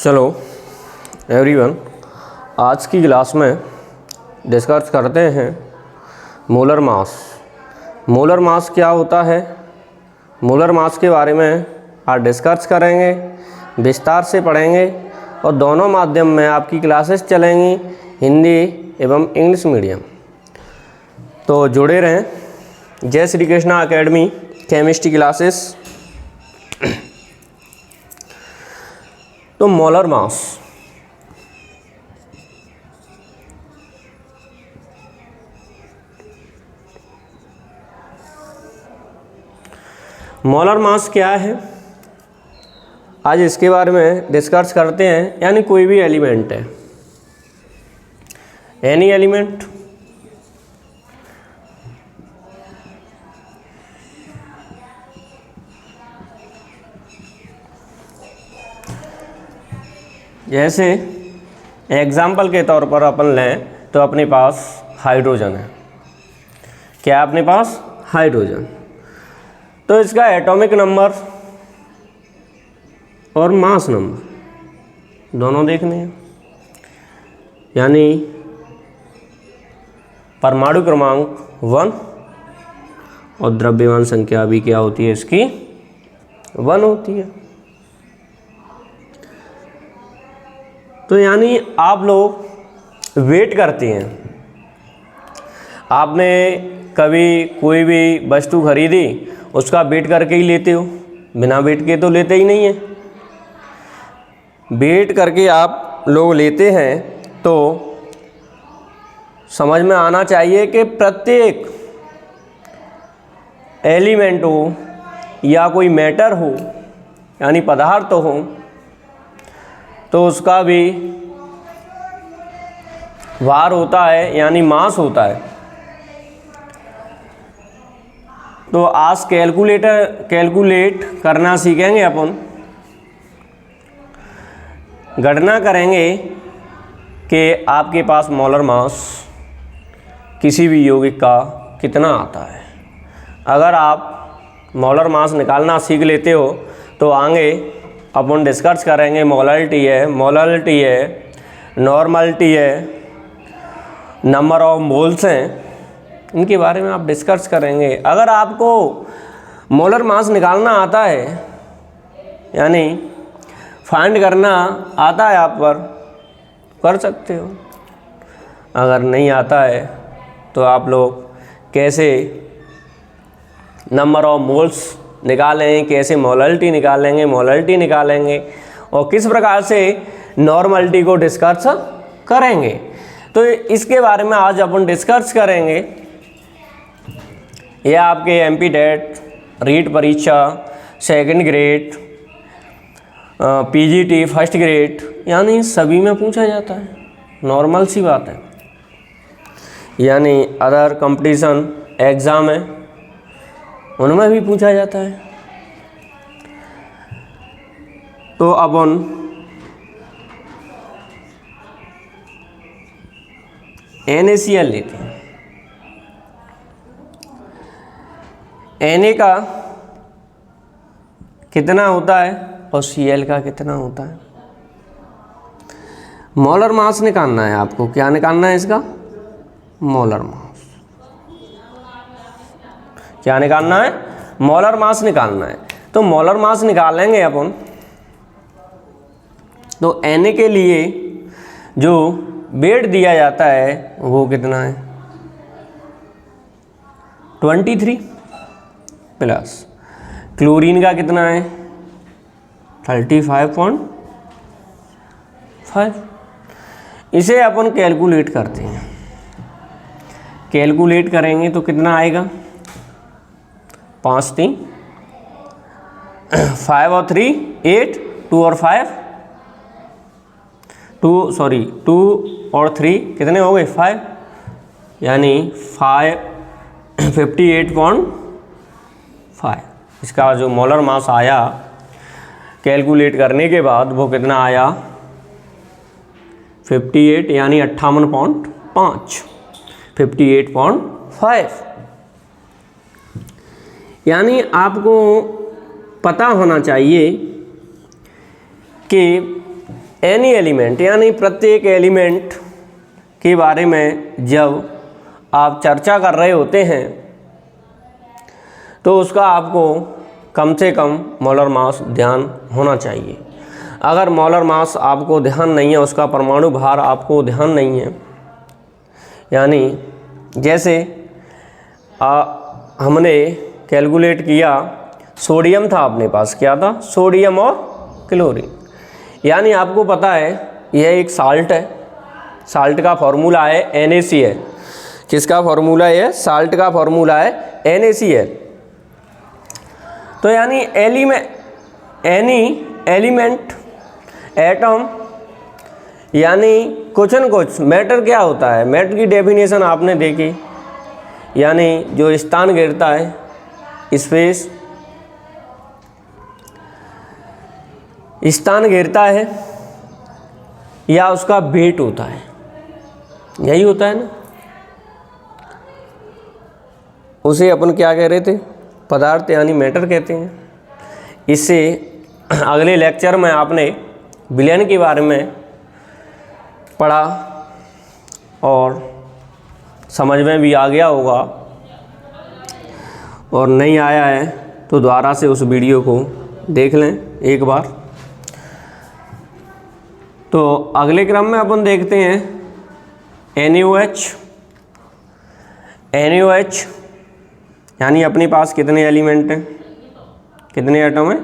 चलो एवरीवन, आज की क्लास में डिस्कस करते हैं मोलर मास। मोलर मास क्या होता है, मोलर मास के बारे में आज डिस्कस करेंगे, विस्तार से पढ़ेंगे और दोनों माध्यम में आपकी क्लासेस चलेंगी, हिंदी एवं इंग्लिश मीडियम। तो जुड़े रहें। जय Shri Krishna academy chemistry classes. तो मोलर मास, मोलर मास क्या है, आज इसके बारे में डिस्कस करते हैं। यानी कोई भी एलिमेंट है, एनी एलिमेंट, जैसे एग्जाम्पल के तौर पर अपन लें तो अपने पास हाइड्रोजन है। क्या है अपने पास? हाइड्रोजन। तो इसका एटॉमिक नंबर और मास नंबर दोनों देखने हैं। यानी परमाणु क्रमांक 1 और द्रव्यमान संख्या भी क्या होती है इसकी? 1 होती है। तो यानी आप लोग वेट करते हैं। आपने कभी कोई भी वस्तु खरीदी, उसका वेट करके ही लेते हो, बिना वेट के तो लेते ही नहीं है। वेट करके आप लोग लेते हैं तो समझ में आना चाहिए कि प्रत्येक एलिमेंट हो या कोई मैटर हो, यानी पदार्थ हो, तो उसका भी भार होता है, यानी मास होता है। तो आज कैलकुलेट करना सीखेंगे अपन। गणना करेंगे कि आपके पास मोलर मास किसी भी यौगिक का कितना आता है। अगर आप मोलर मास निकालना सीख लेते हो तो आगे अपन डिस्कस करेंगे मोलरिटी है, नॉर्मलिटी है, नंबर ऑफ मोल्स हैं, इनके बारे में आप डिस्कस करेंगे। अगर आपको मोलर मास निकालना आता है, यानी फाइंड करना आता है, आप पर कर सकते हो। अगर नहीं आता है तो आप लोग कैसे नंबर ऑफ मोल्स निकालें, कैसे मोलरिटी निकालेंगे और किस प्रकार से नॉर्मलिटी को डिस्कस करेंगे। तो इसके बारे में आज अपन डिस्कस करेंगे। यह आपके एमपी टेट, रीट परीक्षा, second grade, PGT first grade, यानी सभी में पूछा जाता है। नॉर्मल सी बात है। यानी अदर कंपटीशन एग्ज़ाम है, उनमें भी पूछा जाता है। तो अपन NaCl लेते हैं। Na का कितना होता है और Cl का कितना होता है। मोलर मास निकालना है आपको। क्या निकालना है इसका? Molar mass. क्या निकालना है? मोलर मास निकालना है। तो मोलर मास निकालेंगे अपन। तो Na के लिए जो वेट दिया जाता है वो कितना है? 23 प्लस क्लोरीन का कितना है? 35.5। इसे अपन कैलकुलेट करते हैं। कैलकुलेट करेंगे तो कितना आएगा? 5 3 5 और 3 8, 2 और 3 कितने हो गए? 5, यानी 58.5। इसका जो मोलर मास आया कैलकुलेट करने के बाद वो कितना आया? 58, यानी 58.5, 58.5। यानी आपको पता होना चाहिए कि एनी एलिमेंट यानी प्रत्येक एलिमेंट के बारे में जब आप चर्चा कर रहे होते हैं तो उसका आपको कम से कम मोलर मास ध्यान होना चाहिए। अगर मोलर मास आपको ध्यान नहीं है, उसका परमाणु भार आपको ध्यान नहीं है, यानी जैसे हमने कैलकुलेट किया, सोडियम था अपने पास, क्या था, सोडियम और क्लोरीन, यानी आपको पता है यह एक साल्ट है, साल्ट का फॉर्मूला है NaCl। किसका फॉर्मूला है? साल्ट का फॉर्मूला है NaCl। तो यानी एनी एलिमेंट, एटम, यानी कुछ न कुछ मैटर क्या होता है, मैटर की डेफिनेशन आपने देखी, यानी जो स्थान घेरता है, स्पेस स्थान घेरता है या उसका वेट होता है, यही होता है ना, उसे अपन क्या कह रहे थे, पदार्थ यानी मैटर कहते हैं। इससे अगले लेक्चर में आपने विलयन के बारे में पढ़ा और समझ में भी आ गया होगा, और नहीं आया है तो दोबारा से उस वीडियो को देख लें एक बार। तो अगले क्रम में अपन देखते हैं NaOH। NaOH यानी अपने पास कितने एलिमेंट हैं, कितने एटम हैं,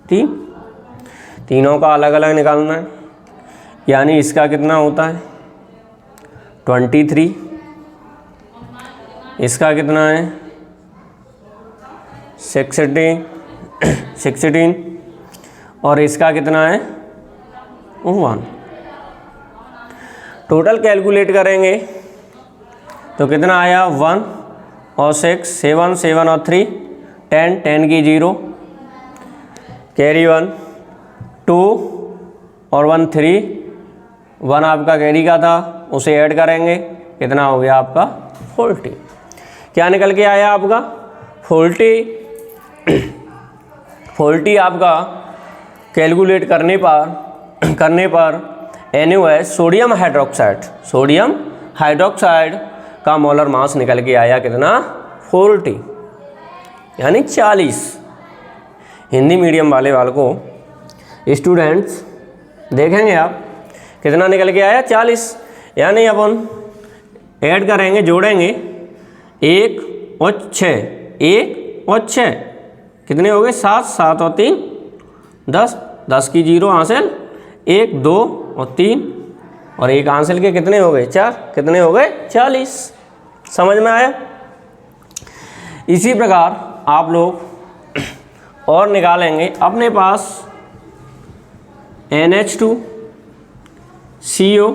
3। तीनों का अलग अलग निकालना है, यानी इसका कितना होता है 23, इसका कितना है 16 और इसका कितना है 1। टोटल कैलकुलेट करेंगे तो कितना आया 1 और 6, 7, 7 और 3 10, 10 की 0, कैरी 1 2 और 1 3, 1 आपका कैरी का था, उसे ऐड करेंगे, कितना हो गया आपका 40। क्या निकल के आया आपका 40 आपका कैलकुलेट करने पर NaOH सोडियम हाइड्रोक्साइड का मोलर मास निकल के आया कितना 40, यानी 40। हिंदी मीडियम वाले को स्टूडेंट्स देखेंगे आप कितना निकल के आया 40, यानी अपन ऐड करेंगे, जोड़ेंगे 1 और 6 कितने हो गए 7, 7 और 3 10, 10 की 0 हासिल, 1 2 और 3 और 1 हासिल के कितने हो गए 4, कितने हो गए 40। समझ में आया? इसी प्रकार आप लोग और निकालेंगे, अपने पास NH2CO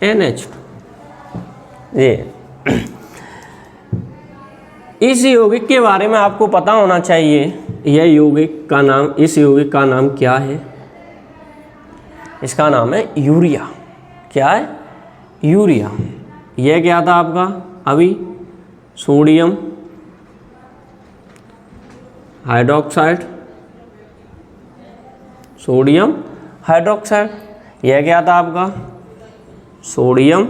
NH2 ये इस यौगिक के बारे में आपको पता होना चाहिए। यह यौगिक का नाम, इस यौगिक का नाम क्या है? इसका नाम है यूरिया। क्या है? यूरिया। यह क्या था आपका अभी? Sodium hydroxide, sodium hydroxide. यह क्या था आपका? Sodium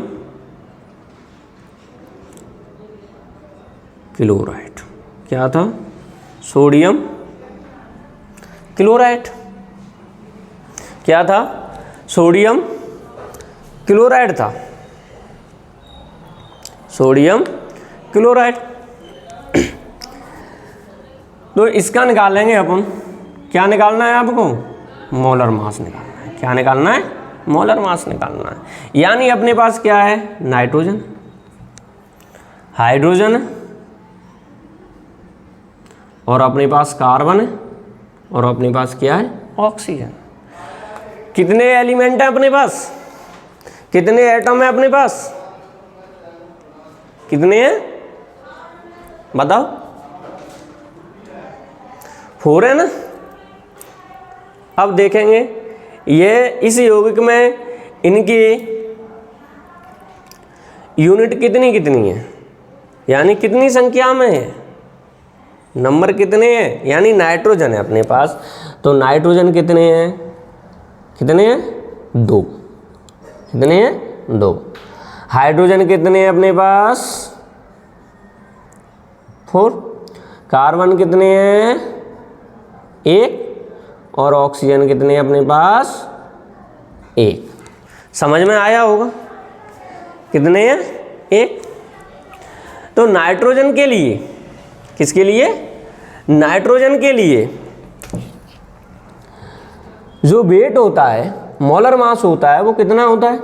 chloride. क्या था? Sodium chloride. क्या था? सोडियम क्लोराइड था, सोडियम क्लोराइड। तो इसका निकालेंगे अपन। क्या निकालना है आपको? मोलर मास निकालना है। क्या निकालना है? मोलर मास निकालना है। यानी अपने पास क्या है? नाइट्रोजन, हाइड्रोजन है, और अपने पास कार्बन है, और अपने पास क्या है? ऑक्सीजन। कितने एलिमेंट है अपने पास? कितने एटम है अपने पास? कितने हैं बताओ? 4 है ना। अब देखेंगे ये इस यौगिक में इनकी यूनिट कितनी कितनी है, यानी कितनी संख्या में है। नंबर कितने हैं, यानी नाइट्रोजन है अपने पास, तो नाइट्रोजन कितने हैं, कितने हैं 2, कितने हैं 2। हाइड्रोजन कितने हैं अपने पास 4, कार्बन कितने हैं 1, और ऑक्सीजन कितने हैं अपने पास 1। समझ में आया होगा, कितने हैं 1। तो नाइट्रोजन के लिए, किसके लिए, नाइट्रोजन के लिए जो वेट होता है, मोलर मास होता है, वो कितना होता है,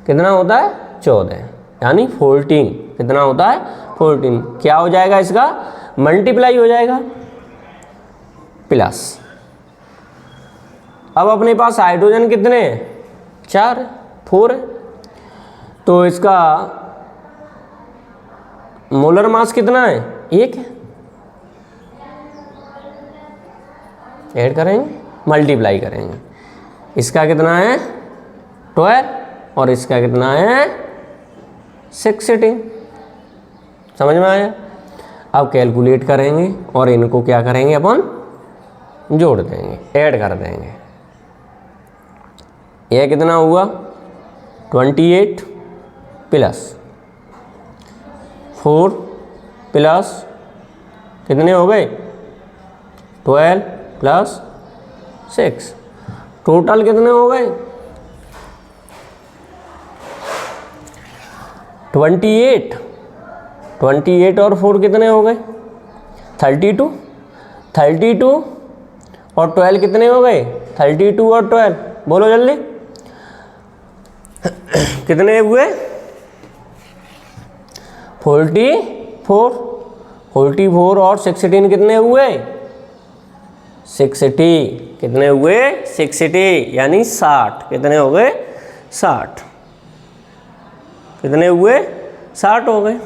कितना होता है 14, यानी 14, कितना होता है 14। क्या हो जाएगा इसका, मल्टीप्लाई हो जाएगा प्लस। अब अपने पास हाइड्रोजन कितने हैं 4, 4 है, तो इसका मोलर मास कितना है 1 है। ऐड करेंगे, मल्टीप्लाई करेंगे, इसका कितना है 12 और इसका कितना है 16। समझ में आया। अब कैलकुलेट करेंगे और इनको क्या करेंगे अपन, जोड़ देंगे, ऐड कर देंगे। यह कितना हुआ 28 प्लस 4 प्लस कितने हो गए 12 प्लस 6, टोटल कितने हो गए 28 और 4 कितने हो गए 32, 32 और 12 कितने हो गए 32 और 12, बोलो जल्दी कितने हुए 44 और 16 कितने हुए 60, कितने हुए 60, यानी 60, कितने हो गए 60, कितने हुए 60 हो गए।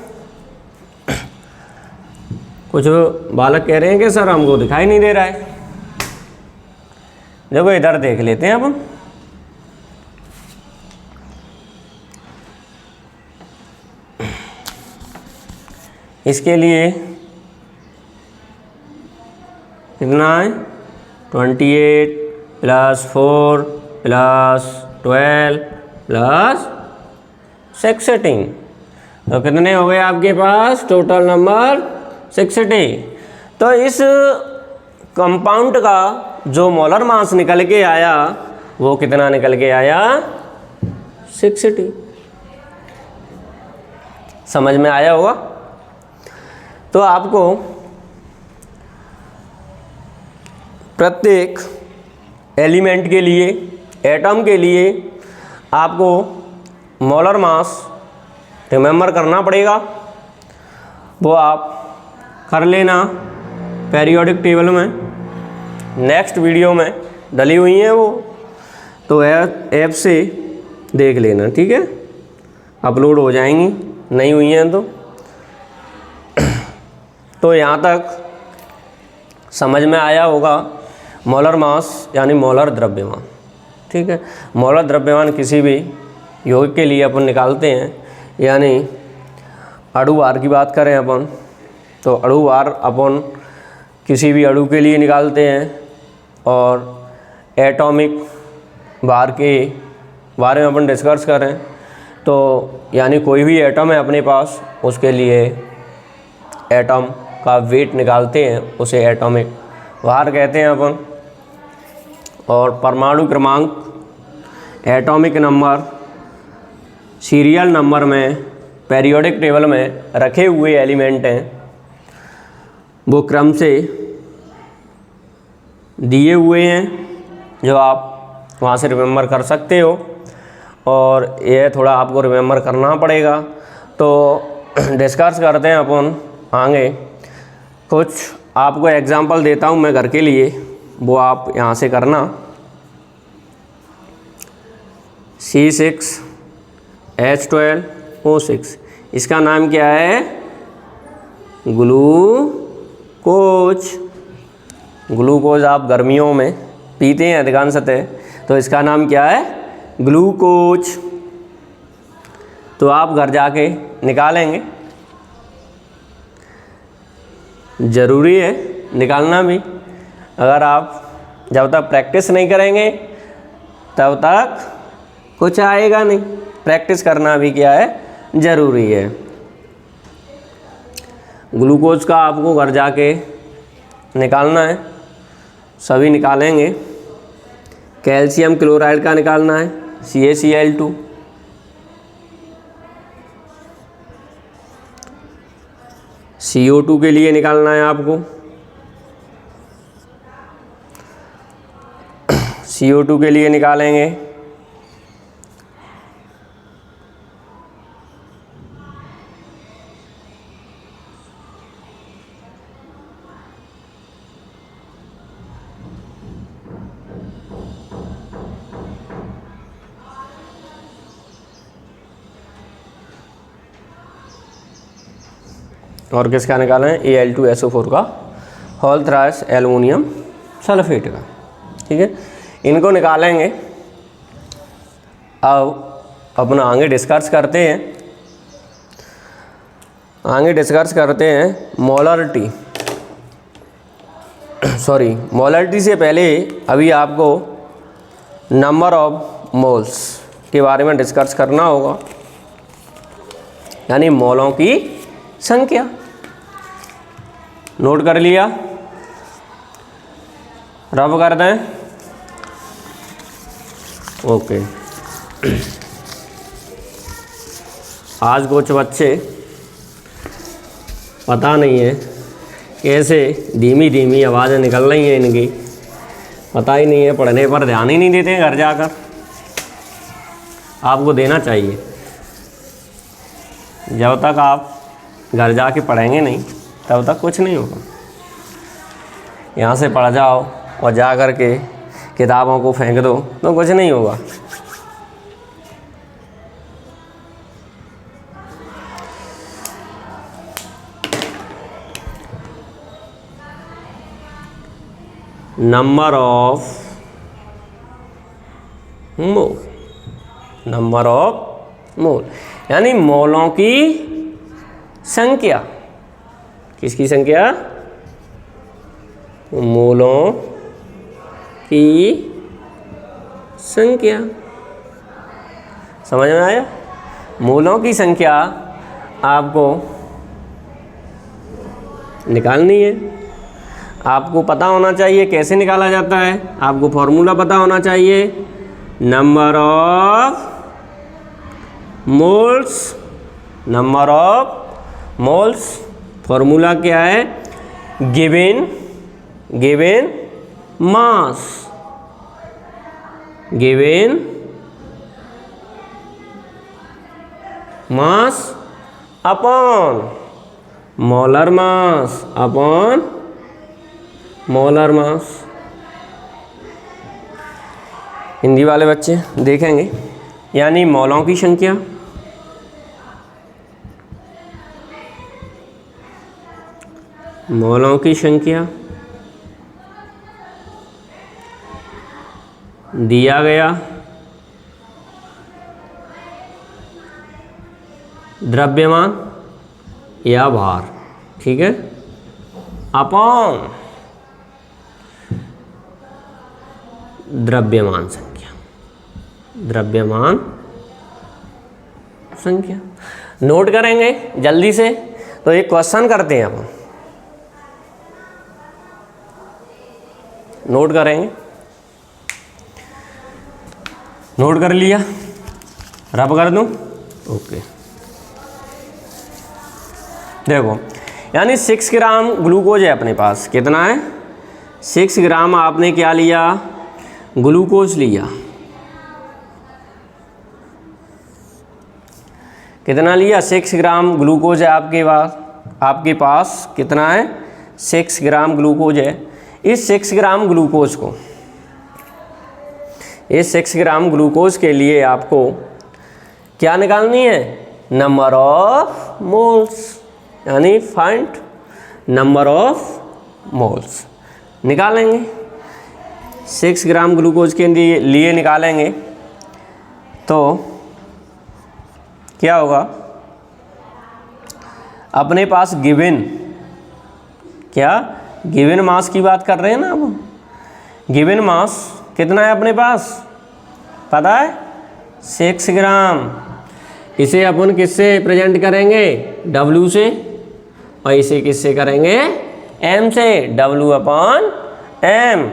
कुछ बालक कह रहे हैं कि सर हमको दिखाई नहीं दे रहा है, देखो इधर देख लेते हैं अपन। इसके लिए कितना है 28 प्लस 4 प्लस 12 प्लस 16, तो कितने हो गए आपके पास टोटल नंबर 60। तो इस कंपाउंड का जो मोलर मास निकल के आया वो कितना निकल के आया 60। समझ में आया होगा। तो आपको प्रत्येक एलिमेंट के लिए, एटम के लिए आपको मोलर मास रिमेंबर करना पड़ेगा, वो आप कर लेना पेरियोडिक टेबल में, नेक्स्ट वीडियो में डली हुई हैं वो, तो ऐप से देख लेना, ठीक है, अपलोड हो जाएंगी, नहीं हुई हैं तो यहाँ तक समझ में आया होगा मोलर मास यानी मोलर द्रव्यमान, ठीक है। मोलर द्रव्यमान किसी भी यौगिक के लिए अपन निकालते हैं, यानी अणु भार की बात करें अपन तो अणु भार अपन किसी भी अणु के लिए निकालते हैं, और एटॉमिक भार के बारे में अपन डिस्कस करें तो यानी कोई भी एटम है अपने पास, उसके लिए एटम का वेट निकालते हैं, उसे एटॉमिक भार कहते हैं अपन। और परमाणु क्रमांक, एटॉमिक नंबर, सीरियल नंबर में पेरियोडिक टेबल में रखे हुए एलिमेंट हैं, वो क्रम से दिए हुए हैं, जो आप वहाँ से रिमेंबर कर सकते हो, और यह थोड़ा आपको रिमेंबर करना पड़ेगा। तो डिस्कस करते हैं अपन आगे। कुछ आपको एग्जांपल देता हूँ मैं घर के लिए, वो आप यहाँ से करना। C6H12O6, इसका नाम क्या है ग्लूकोज। ग्लूकोज आप गर्मियों में पीते हैं अधिकांशतः, तो इसका नाम क्या है ग्लूकोज। तो आप घर जाके निकालेंगे, ज़रूरी है निकालना भी। अगर आप जब तक प्रैक्टिस नहीं करेंगे तब तक कुछ आएगा नहीं। प्रैक्टिस करना भी क्या है, ज़रूरी है। ग्लूकोज का आपको घर जाके निकालना है, सभी निकालेंगे। कैल्शियम क्लोराइड का निकालना है, CaCl2। CO2 के लिए निकालना है आपको, CO2 के लिए निकालेंगे और किसका निकालें, Al2SO4 का, होल थ्राइस एल्युमिनियम सल्फेट का। ठीक है, इनको निकालेंगे। अब अपना आगे डिस्कस करते हैं मोलरिटी। मोलरिटी से पहले अभी आपको नंबर ऑफ मोल्स के बारे में डिस्कस करना होगा, यानी मोलों की संख्या। नोट कर लिया, रब कर दें। ओके। आज कुछ बच्चे पता नहीं है कैसे धीमी धीमी आवाज़ें निकल रही हैं इनकी, पता ही नहीं है, पढ़ने पर ध्यान ही नहीं देते हैं। घर जाकर आपको देना चाहिए। जब तक आप घर जाके पढ़ेंगे नहीं तब तक कुछ नहीं होगा। यहाँ से पढ़ जाओ और जा कर के किताबों को फेंक दो तो कुछ नहीं होगा। नंबर ऑफ मोल यानी मोलों की संख्या। किसकी संख्या? मोलों की संख्या। समझ में आया? मोलों की संख्या आपको निकालनी है। आपको पता होना चाहिए कैसे निकाला जाता है, आपको फॉर्मूला पता होना चाहिए। नंबर ऑफ मोल्स, फॉर्मूला क्या है? Given mass upon molar mass. Hindi वाले बच्चे देखेंगे, यानी मोलों की संख्या दिया गया द्रव्यमान या भार, ठीक है, अपॉन द्रव्यमान संख्या। नोट करेंगे जल्दी से। तो एक क्वेश्चन करते हैं अपन, नोट करेंगे। नोट कर लिया? रब कर दूं? ओके। देखो, यानी 6 ग्राम ग्लूकोज है अपने पास। कितना है? 6 ग्राम आपने क्या लिया? ग्लूकोज लिया। कितना लिया? 6 ग्राम ग्लूकोज है आपके पास कितना है? 6 ग्राम ग्लूकोज है। इस 6 ग्राम ग्लूकोज को, इस 6 ग्राम ग्लूकोज के लिए आपको क्या निकालनी है? नंबर ऑफ मोल्स, यानी फाइंड नंबर ऑफ मोल्स निकालेंगे। 6 ग्राम ग्लूकोज के लिए निकालेंगे तो क्या होगा? अपने पास गिवन क्या गिवन मास की बात कर रहे हैं ना अब। गिवन मास कितना है अपने पास पता है 6 ग्राम। इसे अपन किससे प्रेजेंट करेंगे W से, और इसे किससे करेंगे M से, W/M।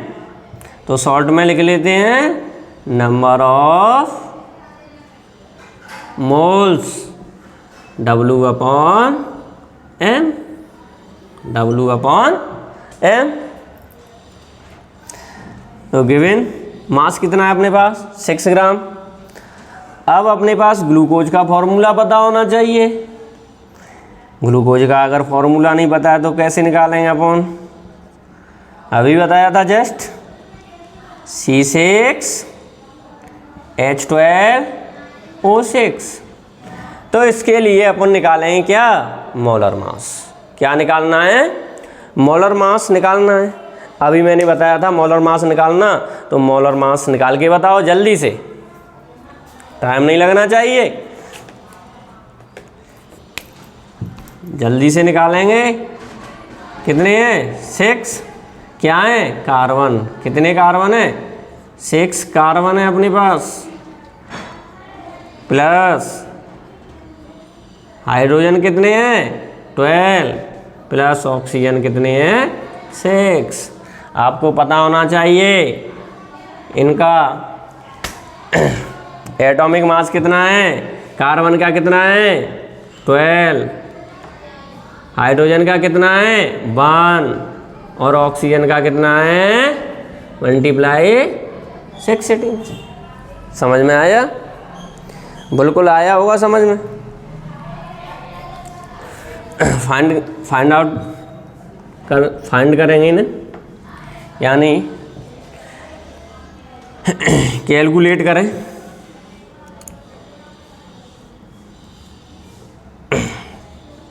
तो शॉर्ट में लिख लेते हैं number of moles W/M, W/M। तो गिवन मास कितना है अपने पास 6 ग्राम। अब अपने पास ग्लूकोज का फॉर्मूला पता होना चाहिए। ग्लूकोज का अगर फॉर्मूला नहीं पता है तो कैसे निकालेंगे अपन, अभी बताया था जस्ट C6H12O6। तो इसके लिए अपन निकालेंगे क्या मोलर मास। क्या निकालना है मोलर मास निकालना है। अभी मैंने बताया था मोलर मास निकालना, तो मोलर मास निकाल के बताओ जल्दी से, टाइम नहीं लगना चाहिए, जल्दी से निकालेंगे। कितने हैं 6, क्या है कार्बन, कितने कार्बन है 6 कार्बन है अपने पास, प्लस हाइड्रोजन कितने हैं 12, प्लस ऑक्सीजन कितने हैं 6। आपको पता होना चाहिए इनका एटॉमिक मास कितना है, कार्बन का कितना है 12, हाइड्रोजन का कितना है 1, और ऑक्सीजन का कितना है मल्टीप्लाई 16। समझ में आया, बिल्कुल आया होगा समझ में। फाइंड करेंगे ना, यानी कैलकुलेट करें।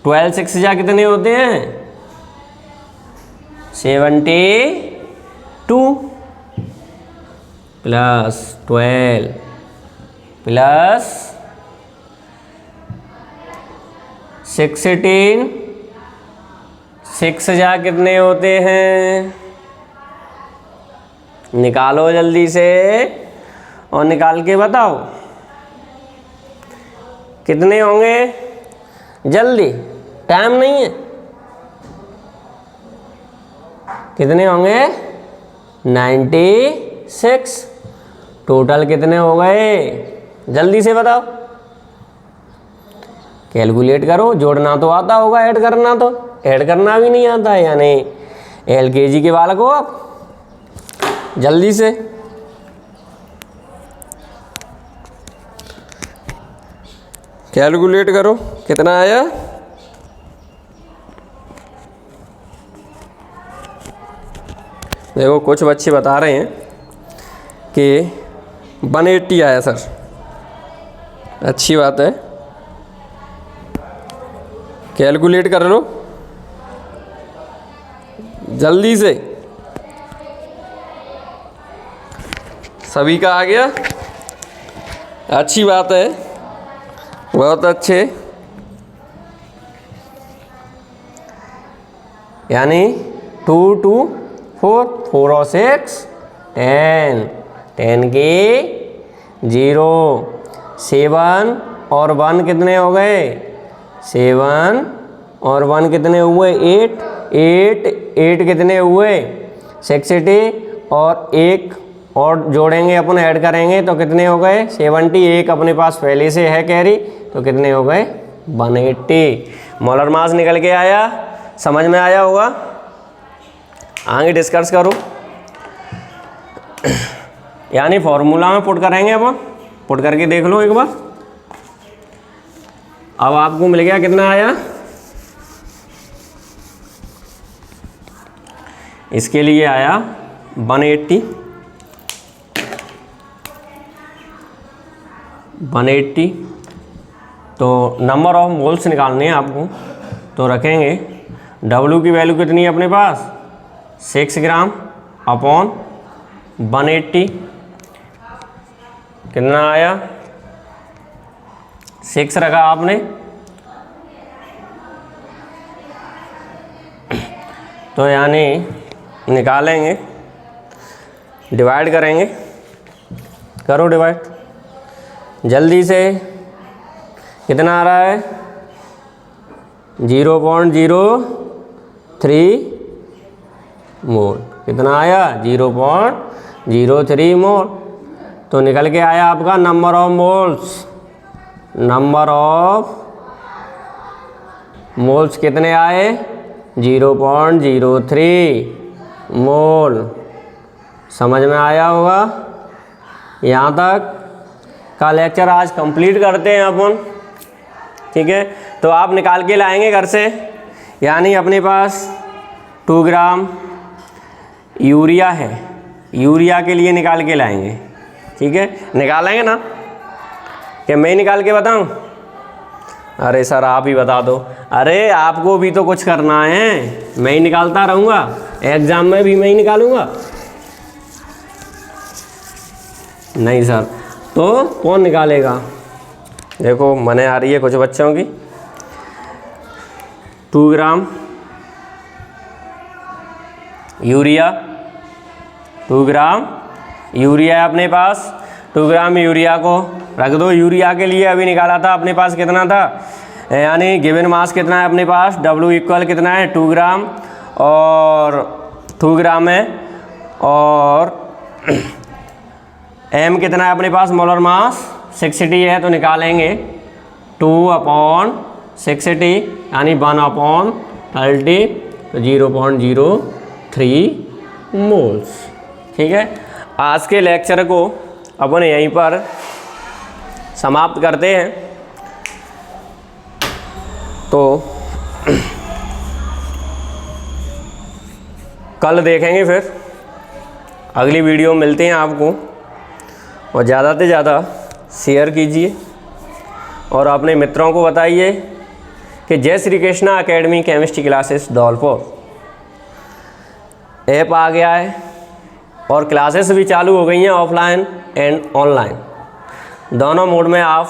12 6 जा कितने होते हैं 72, प्लस 12 प्लस 16, 6 जा कितने होते हैं, निकालो जल्दी से और निकाल के बताओ कितने होंगे, जल्दी टाइम नहीं है। कितने होंगे 96। टोटल कितने हो गए जल्दी से बताओ, कैलकुलेट करो। जोड़ना तो आता होगा, ऐड करना तो ऐड करना भी नहीं आता है, यानी LKG के बालक हो आप। जल्दी से कैलकुलेट करो कितना आया। देखो कुछ बच्चे बता रहे हैं कि 180 आया सर, अच्छी बात है, कैलकुलेट कर लो जल्दी से। सभी का आ गया, अच्छी बात है, बहुत अच्छे। यानी 2 2 4 4 और 6 10, 10 के 0, 7 और 1 कितने हो गए 7 और 1 कितने हुए 8, 8 कितने हुए 60, और एक और जोड़ेंगे अपन, ऐड करेंगे तो कितने हो गए 70। एक अपने पास पहले से है कैरी, तो कितने हो गए 180। मोलर मास निकल के आया, समझ में आया होगा। आगे डिस्कस करो, यानी फॉर्मूला में पुट करेंगे अपन, पुट करके देख लो एक बार। अब आपको मिल गया कितना आया, इसके लिए आया 180, 180। तो नंबर ऑफ मोल्स निकालने हैं आपको, तो रखेंगे W की वैल्यू कितनी है अपने पास 6 ग्राम अपॉन 180, कितना आया 6 रखा आपने, तो यानी निकालेंगे, डिवाइड करेंगे, करो डिवाइड जल्दी से। कितना आ रहा है? 0.03 मोल। कितना आया? 0.03 मोल। तो निकल के आया आपका number of moles. Number of moles कितने आए? 0.03 मोल। समझ में आया होगा। यहाँ तक का लेक्चर आज कंप्लीट करते हैं अपन, ठीक है। तो आप निकाल के लाएंगे घर से, यानी अपने पास 2 ग्राम यूरिया है, यूरिया के लिए निकाल के लाएंगे, ठीक है। निकालेंगे ना, क्या मैं ही निकाल के बताऊं? अरे सर आप ही बता दो। अरे आपको भी तो कुछ करना है, मैं ही निकालता रहूँगा, एग्ज़ाम में भी मैं ही निकालूँगा? नहीं सर, तो कौन निकालेगा? देखो मने आ रही है कुछ बच्चों की। 2 ग्राम यूरिया, 2 ग्राम यूरिया है अपने पास। 2 ग्राम यूरिया को रख दो। यूरिया के लिए अभी निकाला था अपने पास कितना था, यानी गिवन मास कितना है अपने पास, W इक्वल कितना है 2 ग्राम, और 2 ग्राम है, और M कितना है अपने पास, मोलर मास 60 है। तो निकालेंगे 2/60 यानी 1/30, तो 0.03 मोल्स, ठीक है। आज के लेक्चर को अपन यहीं पर समाप्त करते हैं। तो कल देखेंगे, फिर अगली वीडियो मिलते हैं आपको। और ज़्यादा से ज़्यादा शेयर कीजिए और अपने मित्रों को बताइए कि Jai Shri Krishna academy chemistry classes Dholpur app आ गया है और क्लासेस भी चालू हो गई हैं, ऑफलाइन एंड ऑनलाइन दोनों मोड में आप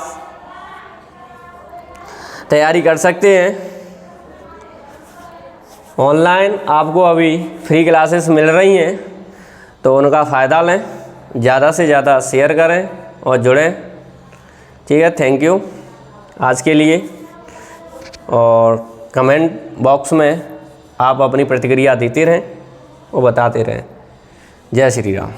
तैयारी कर सकते हैं। ऑनलाइन आपको अभी फ्री क्लासेस मिल रही हैं, तो उनका फ़ायदा लें, ज़्यादा से ज़्यादा शेयर करें और जुड़ें, ठीक है। थैंक यू आज के लिए। और कमेंट बॉक्स में आप अपनी प्रतिक्रिया देते रहें और बताते रहें। जय श्री राम।